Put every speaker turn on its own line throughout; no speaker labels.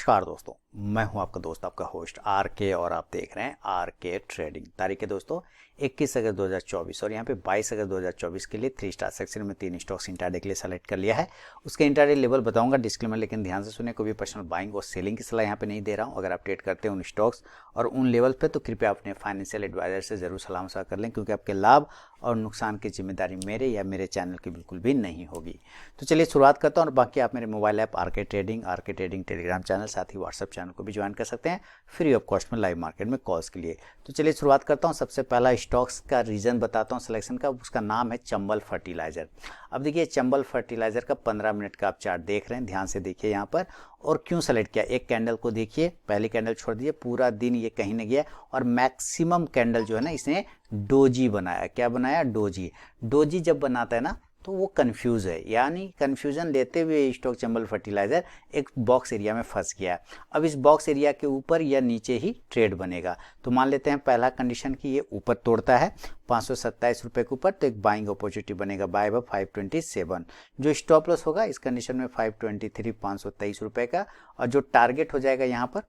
नमस्कार दोस्तों, मैं हूं आपका दोस्त, आपका होस्ट आर के और आप देख रहे हैं आर के ट्रेडिंग। तारीख है दोस्तों 21 अगस्त 2024 और यहाँ पे 22 अगस्त 2024 के लिए 3 स्टार सेक्शन में 3 स्टॉक्स इंट्राडे के लिए सेलेक्ट कर लिया है। उसके इंट्राडे लेवल बताऊंगा, डिस्क्लेमर लेकिन ध्यान से सुने, कोई भी पर्सनल बाइंग और सेलिंग की सलाह यहाँ पे नहीं दे रहा हूँ। अगर आप ट्रेड करते हैं उन स्टॉक्स और उन लेवल पे तो कृपया अपने फाइनेंशियल एडवाइजर से जरूर सलाह मशवरा कर लें, क्योंकि आपके लाभ और नुकसान की जिम्मेदारी मेरे या मेरे चैनल की बिल्कुल भी नहीं होगी। तो चलिए शुरुआत करता हूँ और बाकी आप मेरे मोबाइल ऐप आर के ट्रेडिंग टेलीग्राम चैनल साथ ही व्हाट्सएप चैनल को भी ज्वाइन कर सकते हैं फ्री ऑफ कॉस्ट में लाइव मार्केट में कॉल्स के लिए। तो चलिए शुरुआत करता हूँ। सबसे पहला स्टॉक्स का रीजन बताता हूँ सिलेक्शन का, उसका नाम है चंबल फर्टिलाइजर। अब देखिए चंबल फर्टिलाइजर का 15 मिनट का आप चार्ट देख रहे हैं, ध्यान से देखिए यहाँ पर। और क्यों सेलेक्ट किया, एक कैंडल को देखिए, पहली कैंडल छोड़ दिए, पूरा दिन ये कहीं नहीं गया और मैक्सिमम कैंडल जो है ना इसने डोजी बनाया। क्या बनाया? डोजी। डोजी जब बनाता है ना तो वो कंफ्यूज है, यानी कंफ्यूजन लेते हुए स्टॉक चंबल फर्टिलाइजर एक बॉक्स एरिया में फंस गया। अब इस बॉक्स एरिया के ऊपर या नीचे ही ट्रेड बनेगा। तो मान लेते हैं पहला कंडीशन कि ये ऊपर तोड़ता है 527 रुपए के ऊपर, तो एक बाइंग अपॉर्चुनिटी बनेगा बाय अब 527। जो स्टॉप लॉस होगा इस कंडीशन में 523 523 रुपए का, और जो टारगेट हो जाएगा यहाँ पर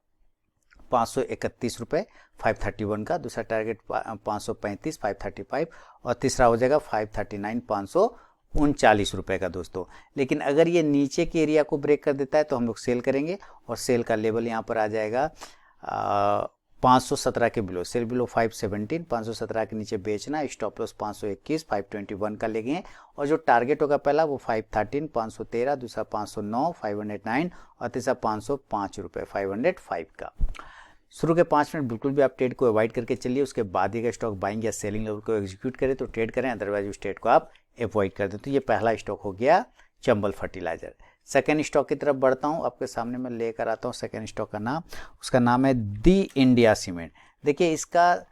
531 रुपये 531 का, दूसरा टारगेट 535 535 और तीसरा हो जाएगा 539 539 रुपये का दोस्तों। लेकिन अगर ये नीचे के एरिया को ब्रेक कर देता है तो हम लोग सेल करेंगे और सेल का लेवल यहाँ पर आ जाएगा 517 के बिलो, सेल बिलो 517, 517 के नीचे बेचना, स्टॉप लॉस 521 521 का लेंगे और जो टारगेट होगा पहला वो 513 513, दूसरा 509 509 और तीसरा 505 रुपये 505 का। शुरू के 5 मिनट बिल्कुल भी आप ट्रेड को अवॉइड करके चलिए, उसके बाद ये स्टॉक बाइंग या सेलिंग लेवल को एग्जीक्यूट करें तो ट्रेड करें, अदरवाइज उस ट्रेड को आप अवॉइड कर दें। तो ये पहला स्टॉक हो गया चंबल फर्टिलाइजर। सेकेंड स्टॉक की तरफ बढ़ता हूँ, आपके सामने मैं लेकर आता हूँ सेकेंड स्टॉक का नाम, उसका नाम है दी इंडिया सीमेंट। देखिए इसका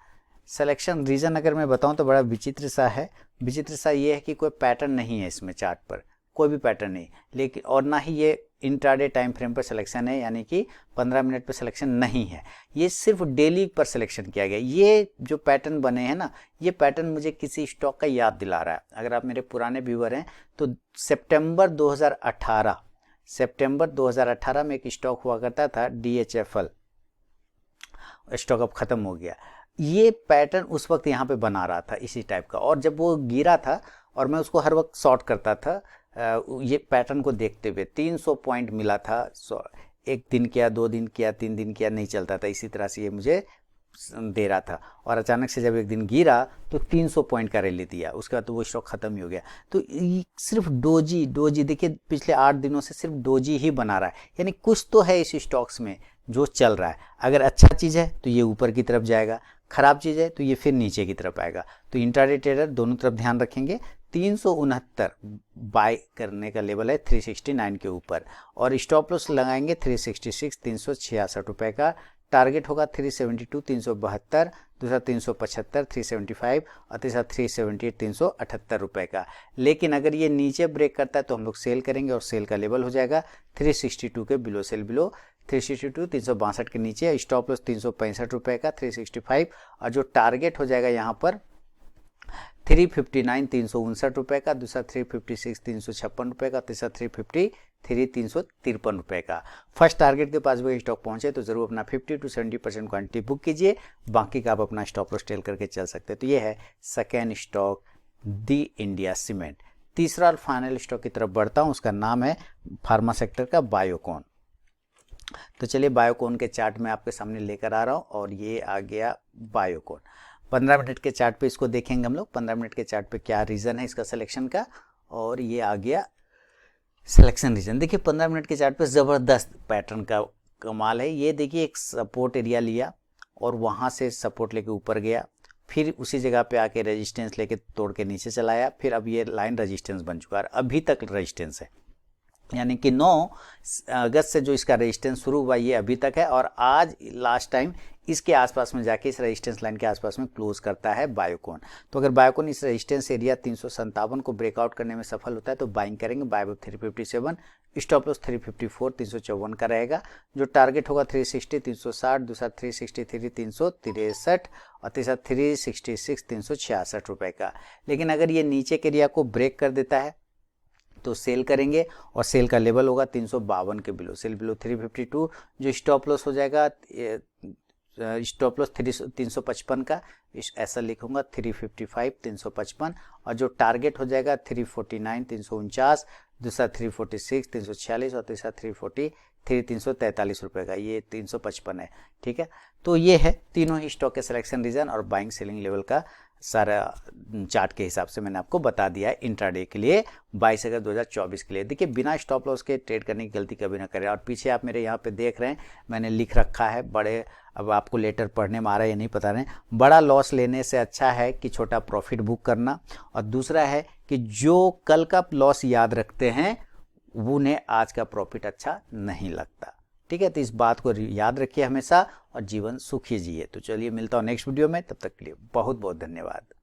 सिलेक्शन रीजन अगर मैं बताऊँ तो बड़ा विचित्र सा है। विचित्र सा ये है कि कोई पैटर्न नहीं है इसमें, चार्ट पर कोई भी पैटर्न नहीं, लेकिन और ना ही ये इंट्राडे टाइम फ्रेम पर सिलेक्शन है, यानी कि 15 मिनट पर सिलेक्शन नहीं है, ये सिर्फ डेली पर सिलेक्शन किया गया। ये जो पैटर्न बने हैं ना, ये पैटर्न मुझे किसी स्टॉक का याद दिला रहा है। अगर आप मेरे पुराने व्यूअर हैं तो सितंबर 2018 में एक स्टॉक हुआ करता था DHFL, स्टॉक अब खत्म हो गया। ये पैटर्न उस वक्त यहाँ पे बना रहा था इसी टाइप का, और जब वो गिरा था और मैं उसको हर वक्त शॉर्ट करता था ये पैटर्न को देखते हुए, 300 पॉइंट मिला था। एक दिन किया, 2 दिन किया, 3 दिन किया, नहीं चलता था, इसी तरह से ये मुझे दे रहा था। और अचानक से जब एक दिन गिरा तो 300 पॉइंट का रैली दिया, उसके बाद तो वो स्टॉक खत्म ही हो गया। तो सिर्फ डोजी देखिए पिछले 8 दिनों से सिर्फ डोजी ही बना रहा है, यानी कुछ तो है इस स्टॉक्स में जो चल रहा है। अगर अच्छा चीज़ है तो ये ऊपर की तरफ जाएगा, खराब चीज़ है तो ये फिर नीचे की तरफ आएगा। तो इंट्राडे ट्रेडर दोनों तरफ ध्यान रखेंगे। 369 बाय करने का लेवल है 369 के ऊपर, और स्टॉप लॉस लगाएंगे 366 366 रुपए का, टारगेट होगा 372 372, दूसरा 375 375 और तीसरा 378 378 रुपए का। लेकिन अगर ये नीचे ब्रेक करता है तो हम लोग सेल करेंगे और सेल का लेवल हो जाएगा 362 के बिलो, सेल बिलो 362 362 के नीचे, स्टॉप लॉस 365 रुपए का 365, और जो टारगेट हो जाएगा यहाँ पर 359 359 रुपए का, दूसरा 356 356 रुपए का, तीसरा 353 353 रुपए का। फर्स्ट टारगेट के पास वो स्टॉक पहुंचे तो जरूर अपना 50 to 70% क्वांटिटी बुक कीजिए, बाकी का आप अपना स्टॉप लॉस टेल करके चल सकते हैं। तो ये है सेकेंड स्टॉक दी इंडिया सीमेंट। तीसरा और फाइनल स्टॉक की तरफ बढ़ता हूँ, उसका नाम है फार्मा सेक्टर का बायोकॉन। तो चलिए बायोकॉन के चार्ट में आपके सामने लेकर आ रहा हूँ और ये आ गया बायोकॉन। 15 मिनट के चार्ट पे इसको देखेंगे हम लोग, 15 मिनट के चार्ट पे क्या रीज़न है इसका सिलेक्शन का, और ये आ गया सिलेक्शन रीजन। देखिए 15 मिनट के चार्ट पे ज़बरदस्त पैटर्न का कमाल है। ये देखिए एक सपोर्ट एरिया लिया और वहाँ से सपोर्ट लेके ऊपर गया, फिर उसी जगह पे आके रेजिस्टेंस लेके तोड़ के नीचे चलाया, फिर अब ये लाइन रेजिस्टेंस बन चुका है, अभी तक रेजिस्टेंस है, यानी कि 9 अगस्त से जो इसका रेजिस्टेंस शुरू हुआ ये अभी तक है, और आज लास्ट टाइम इसके आसपास में जाके इस रेजिस्टेंस लाइन के आसपास में क्लोज करता है बायोकॉन। तो अगर बायोकॉन इस रेजिस्टेंस एरिया 357 को ब्रेकआउट करने में सफल होता है तो बाइंग करेंगे बाय 357, स्टॉप लॉस 354 354 का रहेगा, जो टारगेट होगा 360 360, दूसरा 363 363 और तीसरा 366 366 रुपए का। लेकिन अगर ये नीचे के एरिया को ब्रेक कर देता है तो सेल करेंगे और सेल का लेवल होगा 352 के बिलो, सेल बिलो 352। जो स्टॉप लॉस हो जाएगा, स्टॉप लॉस 355 का, ऐसा लिखूंगा 355 355, और जो टारगेट हो जाएगा 349 349, दूसरा 346 346 और तीसरा 343 रुपए का, ये 355 है। ठीक है, तो ये है तीनों ही स्टॉक के सिलेक्शन रीजन और बाइंग सेलिंग लेवल का सारा चार्ट के हिसाब से मैंने आपको बता दिया है इंट्राडे के लिए 22 अगस्त 2024 के लिए। देखिए बिना स्टॉप लॉस के ट्रेड करने की गलती कभी ना करें। और पीछे आप मेरे यहाँ पे देख रहे हैं, मैंने लिख रखा है बड़े, अब आपको लेटर पढ़ने में आ रहा है या नहीं पता नहीं, बड़ा लॉस लेने से अच्छा है कि छोटा प्रॉफिट बुक करना। और दूसरा है कि जो कल का लॉस याद रखते हैं उन्हें आज का प्रॉफिट अच्छा नहीं लगता। ठीक है, तो इस बात को याद रखिए हमेशा और जीवन सुखी जिए। तो चलिए मिलता हूँ नेक्स्ट वीडियो में, तब तक के लिए बहुत बहुत धन्यवाद।